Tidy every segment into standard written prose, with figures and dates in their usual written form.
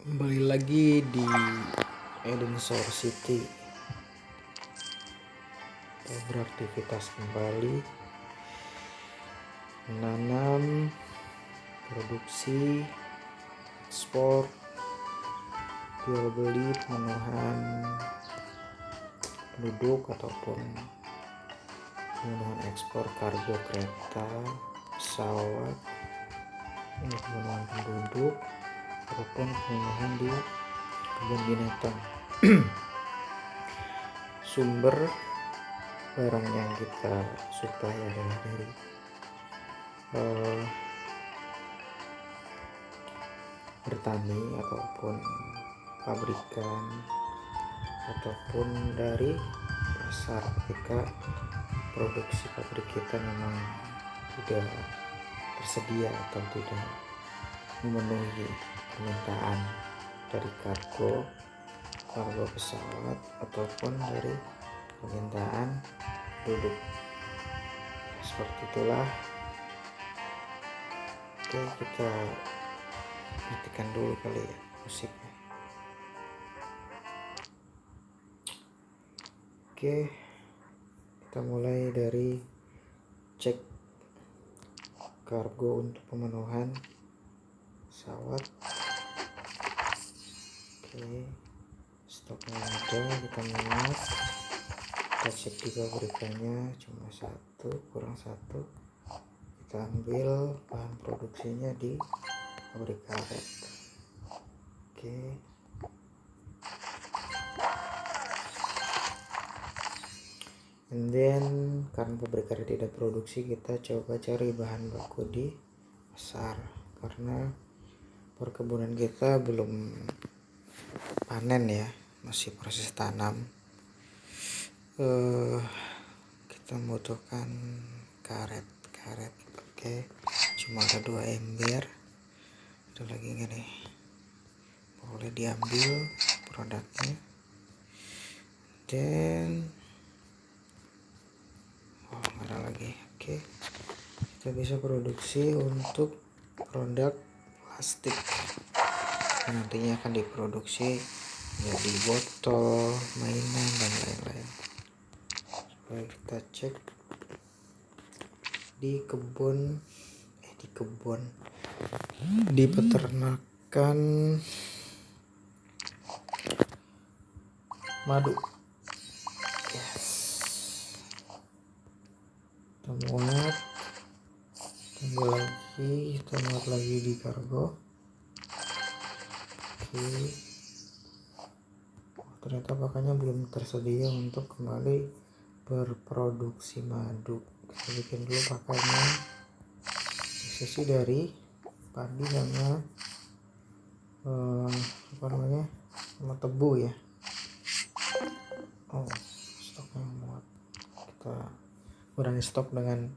Kembali lagi di Eden Sour City. Kita beraktivitas kembali, menanam, produksi, ekspor, jual beli, pemenuhan penduduk ataupun pemenuhan ekspor kargo kereta, pesawat, pemenuhan penduduk ataupun pemenuhan di kebun binatang. Sumber barang yang kita suplai adalah dari bertani ataupun pabrikan ataupun dari pasar ketika produksi pabrik kita memang tidak tersedia atau tidak memenuhi permintaan dari kargo pesawat ataupun dari permintaan duduk. Seperti itulah. Oke, kita matikan dulu kali ya musiknya. Oke, kita mulai dari cek kargo untuk pemenuhan pesawat. Oke, stoknya ada, kita muat, kita cek di pabrikannya cuma satu, kurang satu, kita ambil bahan produksinya di pabrik karet. Oke, and then karena pabrik karet tidak produksi, kita coba cari bahan baku di pasar karena perkebunan kita belum panen ya, masih proses tanam. Kita membutuhkan karet. Oke, cuma ada 2 ember. Ada lagi nggak nih? Boleh diambil produknya. Dan nggak ada lagi. Oke, kita bisa produksi untuk produk plastik yang nantinya akan diproduksi jadi botol, mainan dan lain-lain. Supaya kita cek di peternakan madu. Yes, kita muat lagi di kargo. Oke, ternyata pakannya belum tersedia untuk kembali berproduksi madu. Kita bikin dulu pakannya, sisi dari padi sama sama tebu ya. Stoknya muat, kita kurangi stok dengan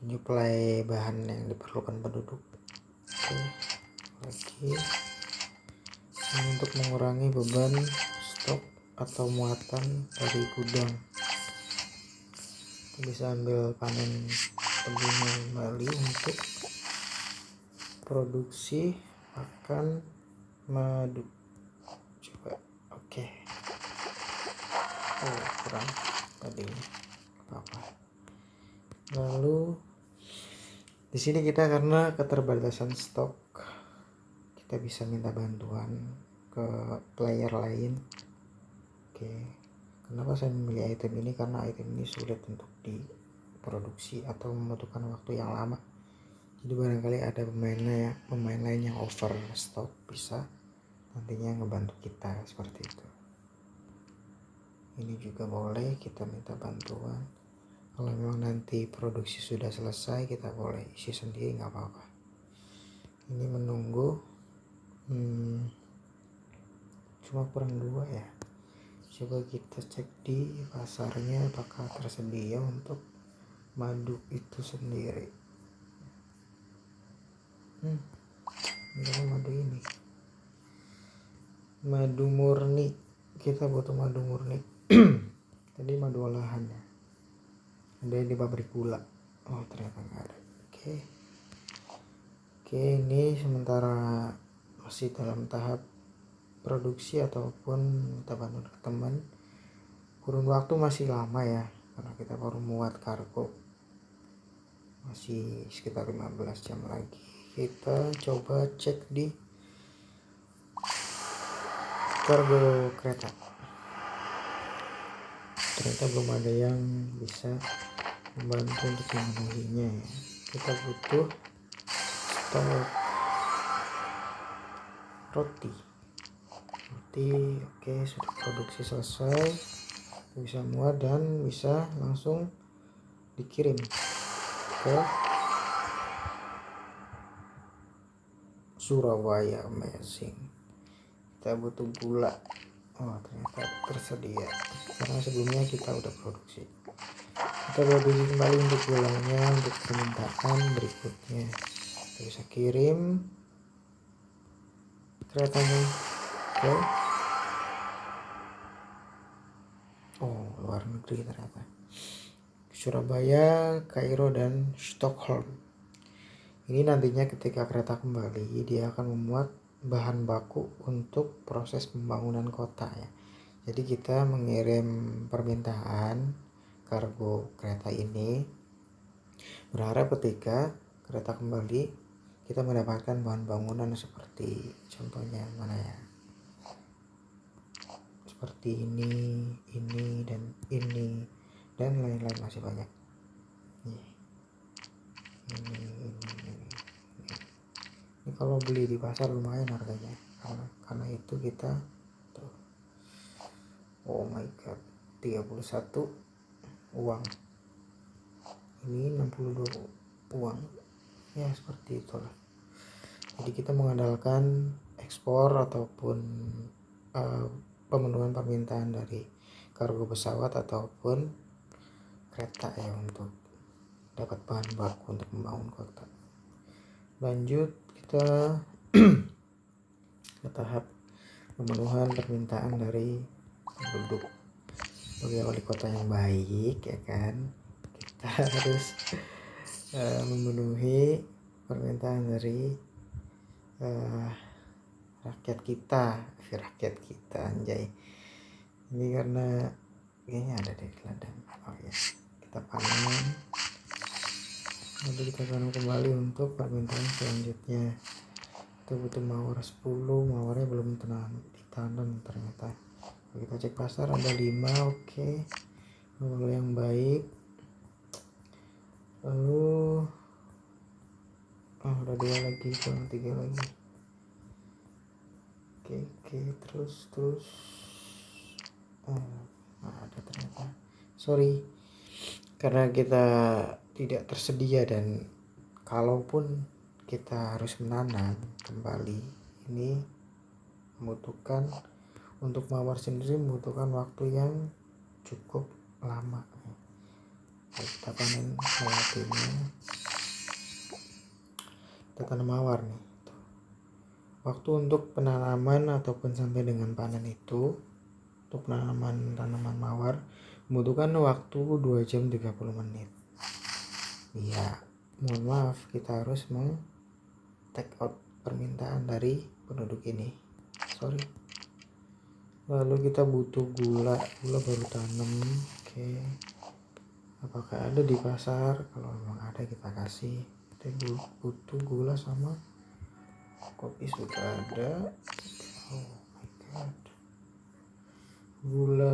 menyuplai bahan yang diperlukan penduduk. Oke, lagi ini untuk mengurangi beban stok atau muatan dari gudang. Kita bisa ambil panen tebunya kembali untuk produksi pakan madu. Coba. Oke. Kurang tadinya apa. Lalu di sini kita karena keterbatasan stok, kita bisa minta bantuan ke player lain. Oke, kenapa saya memilih item ini? Karena item ini sulit untuk diproduksi atau membutuhkan waktu yang lama. Jadi barangkali ada pemain lain yang overstock bisa nantinya ngebantu kita seperti itu. Ini juga boleh kita minta bantuan. Kalau memang nanti produksi sudah selesai, kita boleh isi sendiri, nggak apa-apa. Ini menunggu cuma kurang 2 ya. Coba kita cek di pasarnya apakah tersedia untuk madu itu sendiri. Madu ini madu murni, kita butuh madu murni. Tadi madu olahan ya, ada di pabrik gula. Ternyata nggak ada. Oke, ini sementara masih dalam tahap produksi ataupun minta bantuan ke teman. Kurun waktu masih lama ya, karena kita baru muat kargo, masih sekitar 15 jam lagi. Kita coba cek di kargo kereta, ternyata belum ada yang bisa membantu untuk memenuhinya ya. Kita butuh stok roti. Oke, sudah produksi selesai, bisa muat dan bisa langsung dikirim ke Surabaya. Amazing. Kita butuh gula. Oh, ternyata tersedia karena sebelumnya kita udah produksi. Kita produksi kembali untuk gulanya untuk permintaan berikutnya. Kita bisa kirim keretanya ke luar negeri, ternyata Surabaya, Kairo, dan Stockholm. Ini nantinya ketika kereta kembali, dia akan memuat bahan baku untuk proses pembangunan kota ya. Jadi kita mengirim permintaan kargo kereta ini, berharap ketika kereta kembali kita mendapatkan bahan bangunan seperti contohnya mana ya, seperti ini dan lain-lain, masih banyak. Ini kalau beli di pasar lumayan harganya, karena itu kita tuh, oh my god, 31 uang, ini 62 uang ya, seperti itulah. Jadi kita mengandalkan ekspor ataupun pemenuhan permintaan dari kargo pesawat ataupun kereta ya, untuk dapat bahan baku untuk membangun kota. Lanjut kita ke tahap pemenuhan permintaan dari penduduk. Sebagai wali kota yang baik ya kan, kita harus memenuhi permintaan dari rakyat kita anjay. Ini karena kayaknya ada di ladang. Oh ya, kita panen, lalu kita tanam kembali untuk permintaan selanjutnya. Kita butuh mawar 10, mawarnya belum ditanam ternyata. Kita cek pasar ada 5, oke. Lalu yang baik, lalu udah 2 lagi, kurang 3 lagi. Oke, terus ada ternyata, sorry, karena kita tidak tersedia, dan kalaupun kita harus menanam kembali, ini membutuhkan, untuk mawar sendiri membutuhkan waktu yang cukup lama. Kita panen melatinya, kita tanam mawar nih. Waktu untuk penanaman ataupun sampai dengan panen itu, untuk penanaman tanaman mawar membutuhkan waktu 2 jam 30 menit. Iya, mohon maaf, kita harus take out permintaan dari penduduk ini, sorry. Lalu kita butuh gula baru tanam. Oke, apakah ada di pasar? Kalau memang ada kita kasih. Kita butuh gula sama kopi sudah ada. Oh my god, gula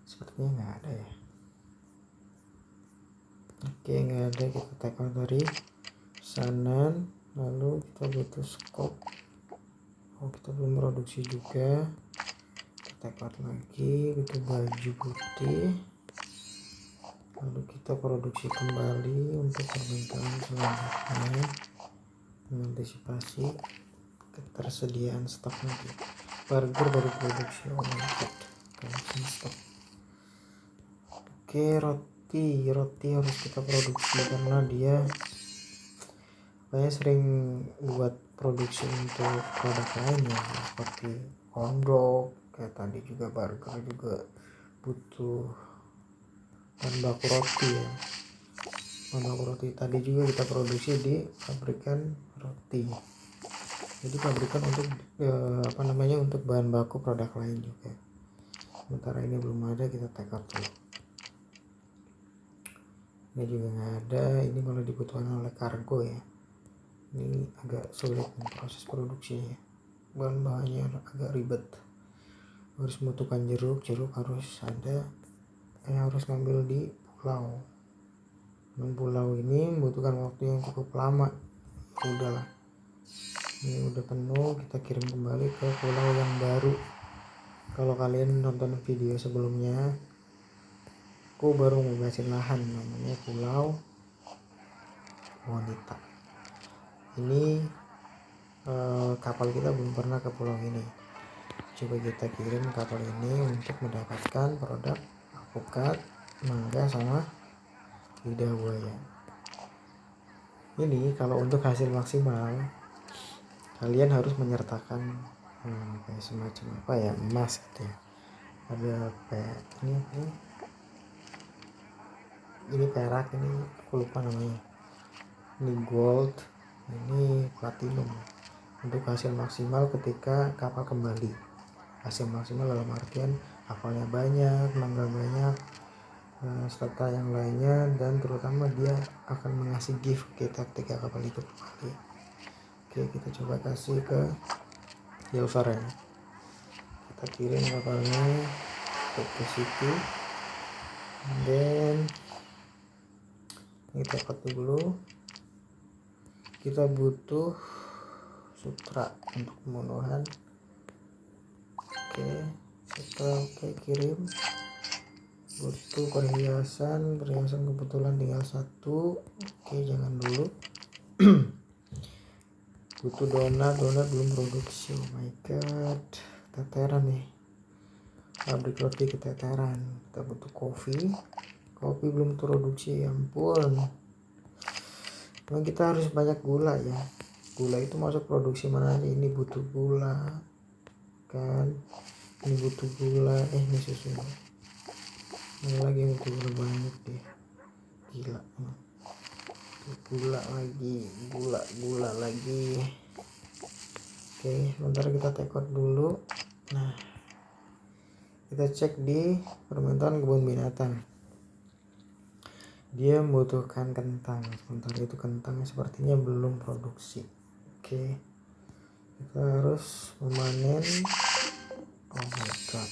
sepertinya nggak ada ya. Oke, nggak ada, kita take out dari pesanan. Lalu kita butuh skop, kita belum produksi juga, kita take out lagi. Butuh baju putih, lalu kita produksi kembali untuk permintaan selanjutnya, mengantisipasi ketersediaan stok nanti. Burger baru produksi, oh my god, langsung stok. Oke, roti harus kita produksi karena dia kayaknya sering buat produksi untuk produk lain ya, seperti hotdog, kayak tadi juga burger juga butuh bahan baku roti ya. untuk roti. Tadi juga kita produksi di pabrikan roti, jadi pabrikan untuk untuk bahan baku produk lain juga. Sementara ini belum ada, kita take out dulu. Ini juga nggak ada, ini malah dibutuhkan oleh kargo ya. Ini agak sulit proses produksinya, bahan-bahannya agak ribet. Harus membutuhkan jeruk harus ada, harus ngambil di pulau. Dan pulau ini membutuhkan waktu yang cukup lama. Udahlah, ini udah penuh, kita kirim kembali ke pulau yang baru. Kalau kalian nonton video sebelumnya, aku baru ngebebasin lahan namanya Pulau Wanita. Ini kapal kita belum pernah ke pulau ini. Coba kita kirim kapal ini untuk mendapatkan produk alpukat, mangga, sama lidah buaya. Ini kalau untuk hasil maksimal, kalian harus menyertakan kayak semacam apa ya, emas gitu ya. Ada ini perak, ini aku lupa namanya, ini gold, ini platinum. Untuk hasil maksimal ketika kapal kembali, hasil maksimal dalam artian kapalnya banyak, mangga banyak, serta yang lainnya, dan terutama dia akan mengasih gift kita ketika kapal itu kembali. Oke, kita coba kasih ke Silver ya. Kita kirim kapalnya ke situ, dan kita pakai dulu. Kita butuh sutra untuk pemenuhan. Oke, sutra, oke, kirim. Butuh perhiasan kebetulan tinggal satu. Oke, jangan dulu. Butuh donat belum produksi. Oh my god, keteteran nih, pabrik roti keteteran. Kita butuh kopi belum produksi, ya ampun. Memang kita harus banyak gula ya. Gula itu masuk produksi mana aja. Ini butuh gula kan, ini butuh gula, ini susu. Ini lagi butuh gula banyak deh, gila. Gula lagi. Oke, sebentar kita take out dulu. Nah, kita cek di permintaan kebun binatang, dia membutuhkan kentang. Sementara itu kentangnya sepertinya belum produksi. Oke, kita harus memanen. Oh my god,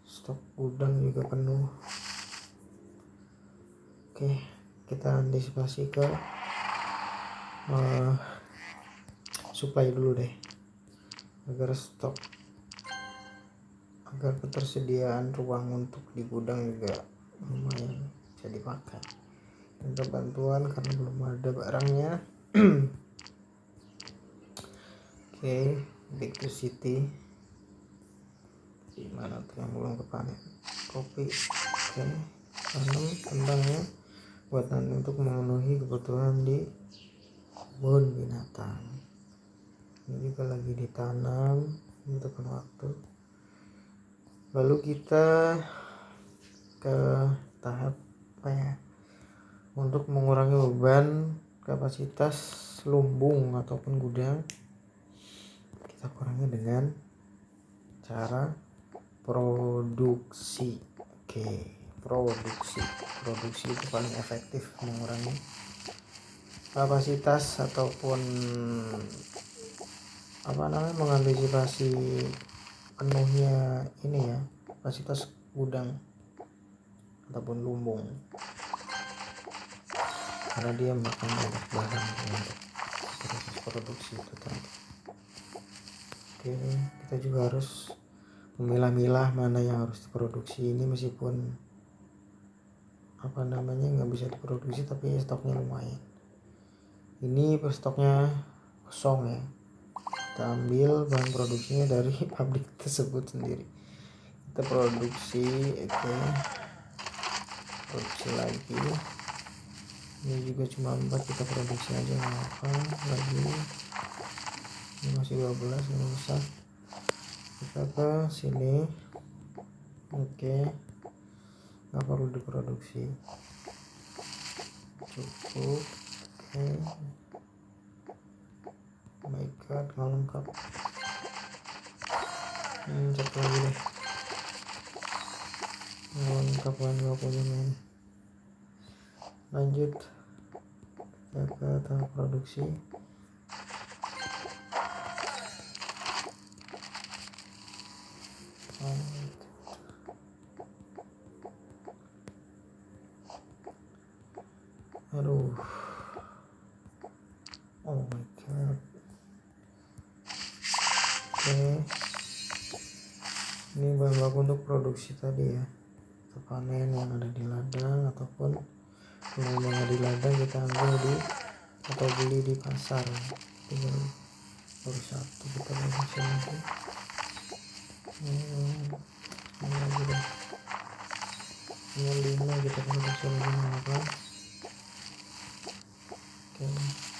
stok gudang juga penuh. Oke, kita antisipasi ke supply dulu deh, agar ketersediaan ruang untuk di gudang juga lumayan bisa dipakai. Minta bantuan karena belum ada barangnya. Oke, back to city. Gimana tuh yang belum kepanen? Kopi. Oke, tanam kentangnya buat nanti untuk memenuhi kebutuhan di kebun binatang. Ini juga lagi ditanam, membutuhkan waktu. Lalu kita ke tahap untuk mengurangi beban kapasitas lumbung ataupun gudang. Kita kurangi dengan cara produksi. Oke, produksi itu paling efektif mengurangi kapasitas ataupun mengantisipasi penuhnya ini ya, kapasitas gudang ataupun lumbung, karena dia makan banyak bahan untuk proses produksi itu tadi. Oke, kita juga harus memilah-milah mana yang harus diproduksi. Ini meskipun nggak bisa diproduksi, tapi stoknya lumayan. Ini stoknya kosong ya, kita ambil bahan produksinya dari pabrik tersebut sendiri, kita produksi. Oke, produksi lagi. Ini juga cuma 4, kita produksi aja nggak apa lagi. Ini masih 12, nggak usah. Kita ke sini. Oke, nggak perlu diproduksi, cukup. Oke. Oh my god, nggak lengkap. Satu lagi deh, nggak lengkap bahan bakunya men. Lanjut kita ke tahap produksi. Aduh, oh my god. Oke, ini bahan baku untuk produksi tadi ya, kita panen yang ada di ladang ataupun yang ada di ladang kita ambil di atau beli di pasar. Tinggal baru satu kita produksi nanti. Ini lagi deh, ini 5 kita produksi lagi apa. Oke,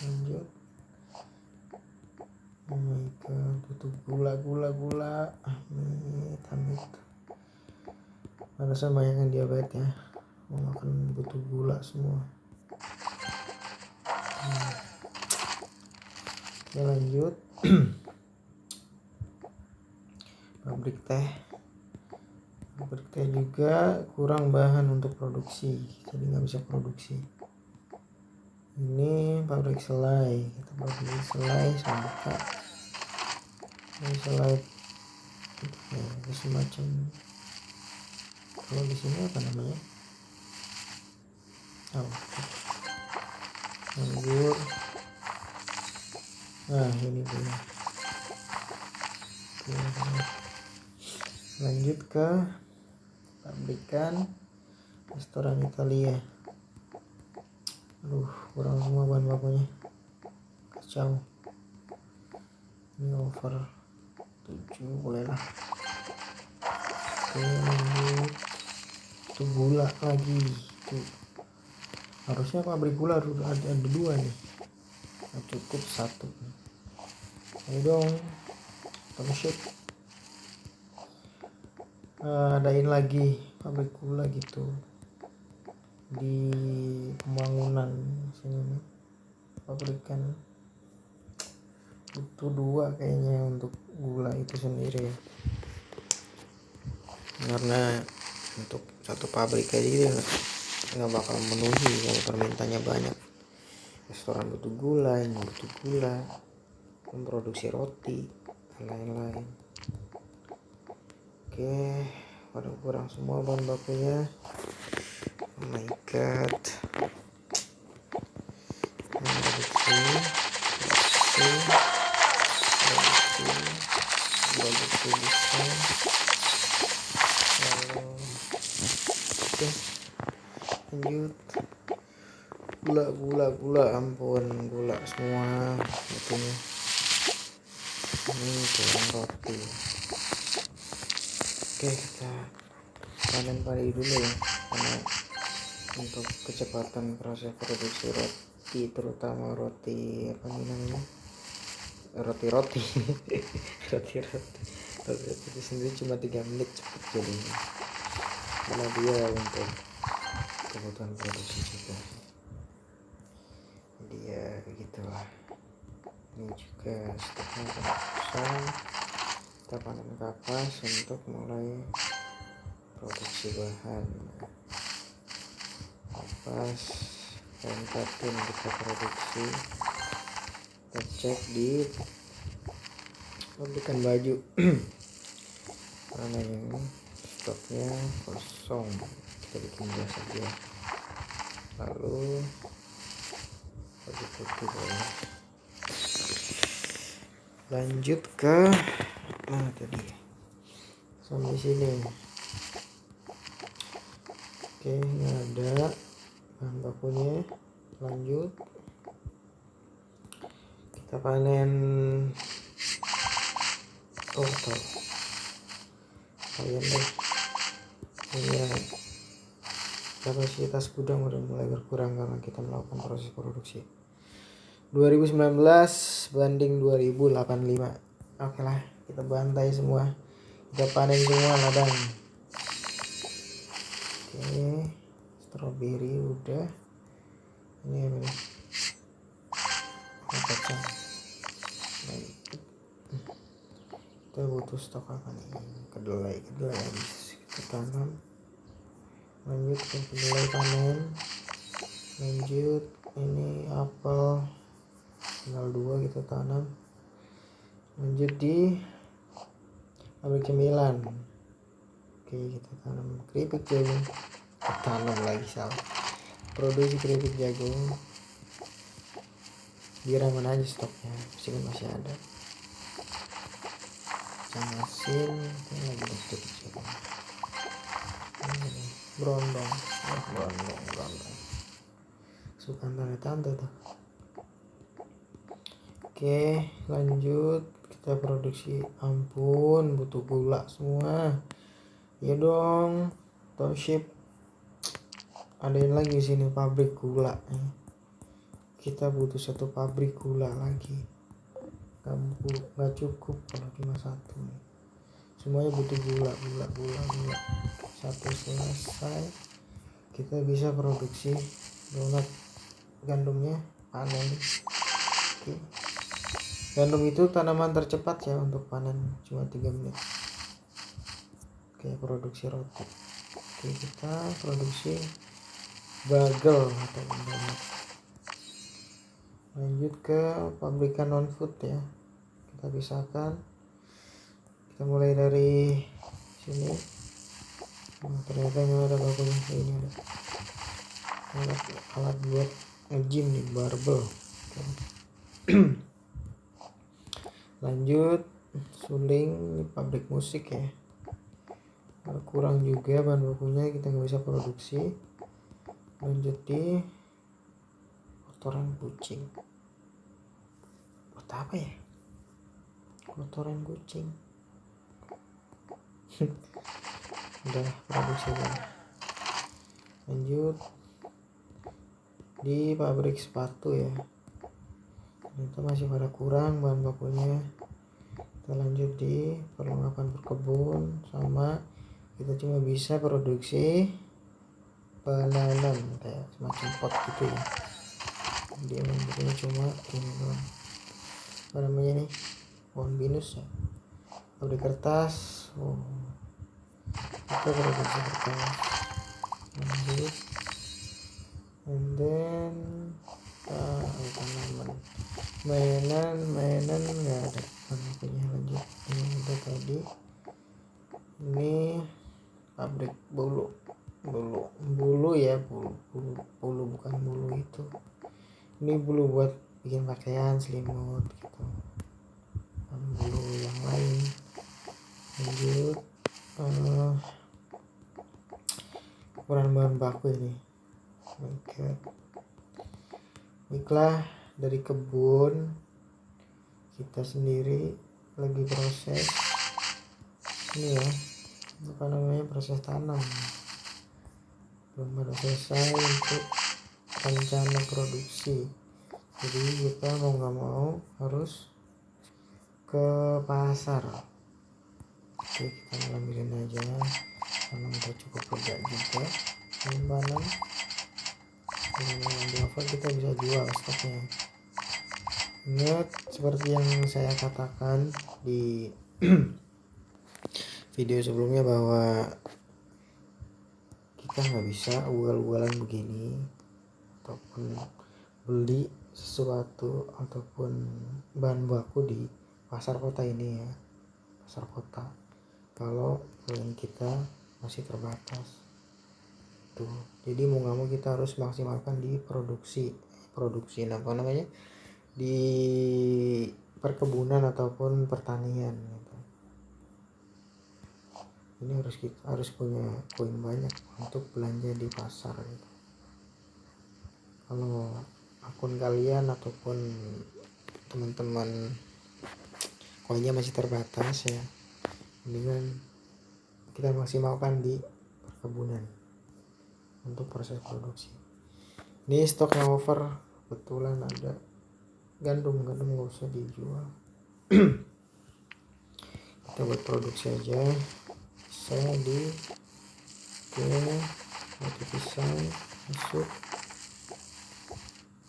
lanjut. Oh my god, butuh gula amit. Pantesan banyak yang diabetes ya, mau makan butuh gula semua. Oke, lanjut. Pabrik teh juga kurang bahan untuk produksi, jadi nggak bisa produksi. Ini pabrik selai, kita produksi selai semangka. Ini selai ya, semacam, kalau di sini apa namanya, anggur. Nah ini dia. Lanjut ke pabrikan restoran Italia. Aduh, kurang semua bahan bakunya, kacau. Ini over 7 boleh lah. Oke, lanjut. Itu gula lagi tuh, harusnya pabrik gula ada 2 nih, nah, cukup 1. Ayo dong, shoot. Adain lagi pabrik gula gitu di pembangunan sini nih, pabrikan. Butuh 2 kayaknya untuk gula itu sendiri ya, karena untuk satu pabrik aja nggak bakal memenuhi kalau permintaannya banyak. Restoran butuh gula, ini butuh gula, memproduksi roti dan lain-lain. Oke, pada kurang semua bahan bakunya. Oh my god. Produksi bisa. Oke, lanjut. Gula, ampun, gula semua butuhnya. Ini tulang roti. Oke, kita panen padi dulu ya, karena untuk kecepatan proses produksi roti, terutama roti apa namanya, roti roti itu sendiri cuma 3 menit cepet jadinya, karena dia untuk kebutuhan produksi juga. Jadi ya begitulah. Ini juga stoknya kosong, kita panen kapas untuk mulai produksi bahan. Kapas kain katun kita produksi, kita cek di pabrikan baju karena yang stoknya kosong, kita bikin jas aja. Lalu baju putih boleh. Lanjut ke mana tadi, sampai sini. Oke, ini ada bahan bakunya. Lanjut kita panen total kalian deh. Ini kapasitas gudang udah mulai berkurang karena kita melakukan proses produksi 2019 banding 2085. Oke lah, kita bantai semua, kita panen semua ladang. Oke, strawberry udah. Ini apa nih? Kacang. Kita butuh stok apa nih? Kedelai habis kita tanam. Lanjut ke kedelai panen. Lanjut ini apel, tinggal 2 kita tanam. Lanjut di pabrik cemilan. Oke, kita tanam keripik jagung. Tanam lagi salah. Produksi keripik jagung. Biar aman aja stoknya, masih ada. Kacang asin, ini lagi dikit jagung. Brondong. Suka tanda-tanda tuh. Oke, lanjut kita produksi. Ampun, butuh gula semua. Ya dong, Toship. Adain lagi sini pabrik gula. Kita butuh 1 pabrik gula lagi. Gak cukup kalau cuma 1. Semuanya butuh gula. 1 selesai, kita bisa produksi donat. Gandumnya panen. Oke. Gandum itu tanaman tercepat ya untuk panen, cuma 3 menit. Oke, produksi roti. Oke, kita produksi bagel atau donat. Lanjut ke pabrikan non food ya. Kita pisahkan. Kita mulai dari sini. Ternyata ini ada bakunya. Ini ada alat buat nge-gym nih, barbel. Lanjut suling, ini pabrik musik ya. Kurang juga bahan bakunya, kita nggak bisa produksi. Lanjut di kotoran kucing. Buat apa ya? Kotoran kucing. Udah produksi kan. Lanjut di pabrik sepatu ya. Ternyata masih pada kurang bahan bakunya. Kita lanjut di perlengkapan berkebun, sama kita cuma bisa produksi penanam kayak semacam pot gitu ya. Dia bentuknya cuma ini doang. Apa namanya nih? Pohon binus ya. Pabrik kertas. Kita produksi kertas. Lanjut. And then tanaman. Mainan nggak ada punya. Lanjut, ini udah tadi. Ini pabrik bulu ya, bulu bukan bulu itu. Ini bulu buat bikin pakaian, selimut gitu. Dan bulu yang lain. Lanjut ukuran bahan baku ini. Oke. Baiklah, dari kebun kita sendiri lagi proses ini ya, apa namanya, proses tanam. Belum pada selesai untuk rencana produksi. Jadi kita mau nggak mau harus ke pasar. Oke, kita ambilin aja karena udah cukup lega juga simpanan. Dengan di oven kita bisa jual stoknya. Ingat seperti yang saya katakan di video sebelumnya bahwa kita nggak bisa ugal-ugalan begini ataupun beli sesuatu ataupun bahan baku di pasar kota ini ya, pasar kota, kalau klien kita masih terbatas tuh. Jadi mau nggak mau kita harus maksimalkan di produksi apa namanya, di perkebunan ataupun pertanian gitu. Ini harus punya koin banyak untuk belanja di pasar gitu. Kalau akun kalian ataupun teman-teman koinnya masih terbatas ya, mendingan kita maksimalkan di perkebunan untuk proses produksi. Ini stoknya over, kebetulan ada gandum nggak usah dijual. Kita buat produksi aja. Saya di roti pisang masuk,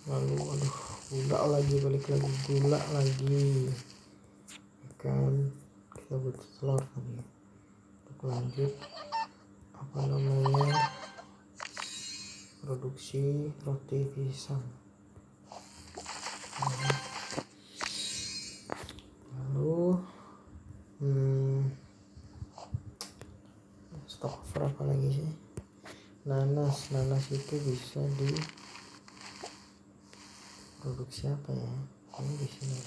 lalu gula lagi, balik lagi gula lagi kan, kita butuh telur lagi untuk lanjut produksi roti pisang. Lalu stok over apa lagi sih, nanas itu bisa diproduksi apa ya, ini di sini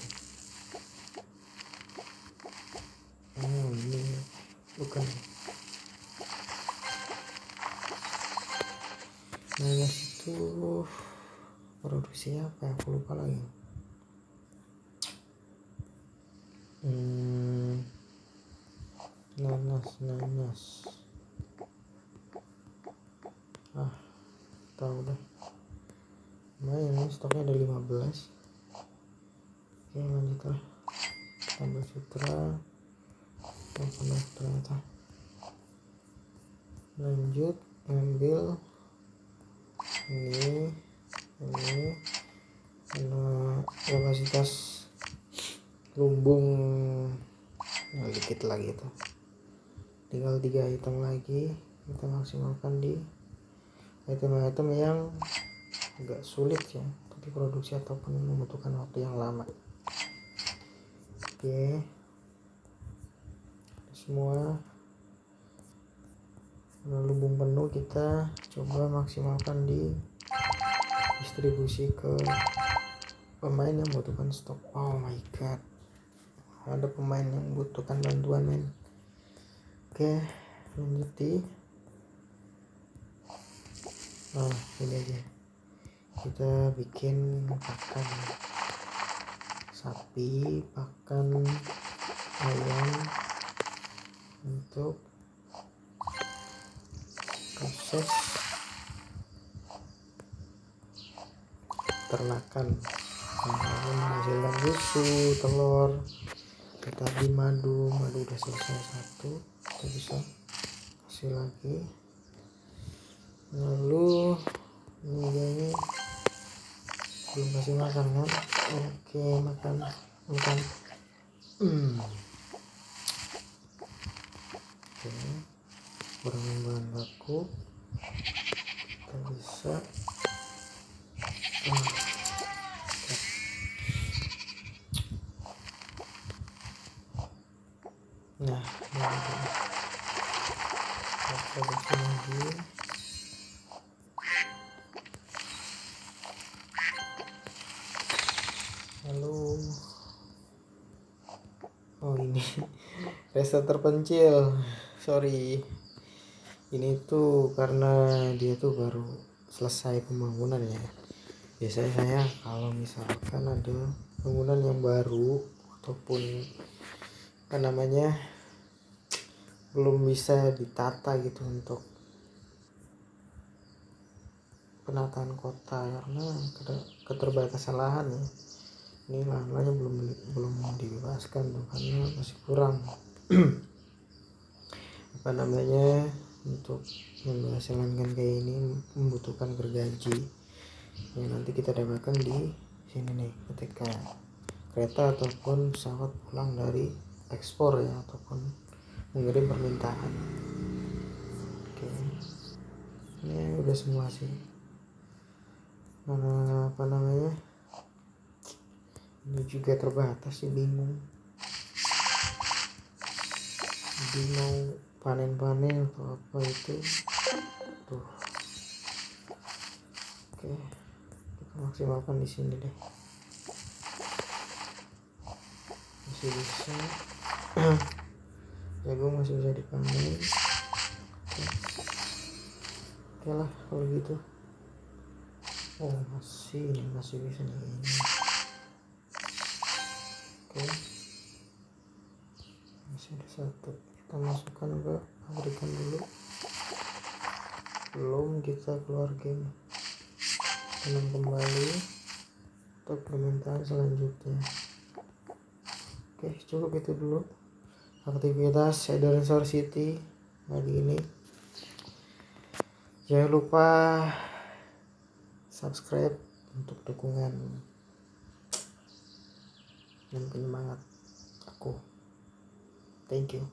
ini bukan nanas itu produksi apa ya, aku lupa lagi. Nanas tahu dah, ini stoknya ada 15. Oke lanjut lah, tambah sutra penuh ternyata. Lanjut ambil ini karena kapasitas lumbung dikit lagi tuh, tinggal 3 item lagi, kita maksimalkan di item-item yang agak sulit ya untuk diproduksi ataupun membutuhkan waktu yang lama. Oke, semua lumbung penuh, kita coba maksimalkan di distribusi ke pemain yang membutuhkan stok. Oh my god, ada pemain yang membutuhkan bantuan men. Oke lanjut ini aja, kita bikin pakan sapi, pakan ayam untuk proses ternakan, menghasilkan susu, telur, tadi madu udah selesai satu, kita bisa kasih lagi. Lalu ini belum kasih makan kan, oke makan oke, kurang bahan baku, kita bisa nah ini produksi lagi. Lalu ini desa terpencil, sorry, ini tuh karena dia tuh baru selesai pembangunan ya. Biasanya saya kalau misalkan ada bangunan yang baru ataupun belum bisa ditata gitu untuk penataan kota karena keterbatasan lahan ya. Ini lahannya belum dibebaskan tuh karena masih kurang untuk menghasilkan kayak ini membutuhkan gergaji yang nanti kita dapatkan di sini nih ketika kereta ataupun pesawat pulang dari ekspor ya ataupun mengirim permintaan. Oke, ini udah semua sih. Ini juga terbatas sih, bingung mau panen atau apa itu tuh. Oke, kita maksimalkan di sini deh, masih bisa jagung masih bisa dipanen. Oke lah kalau gitu. Masih bisa nih ini. Oke, masih ada satu, kita masukkan ke pabrikan dulu, belum kita keluar game, tenang kembali untuk permintaan selanjutnya. Oke, cukup itu dulu aktivitas Dinosaur City hari ini. Jangan lupa subscribe untuk dukungan dan penyemangat aku. Thank you.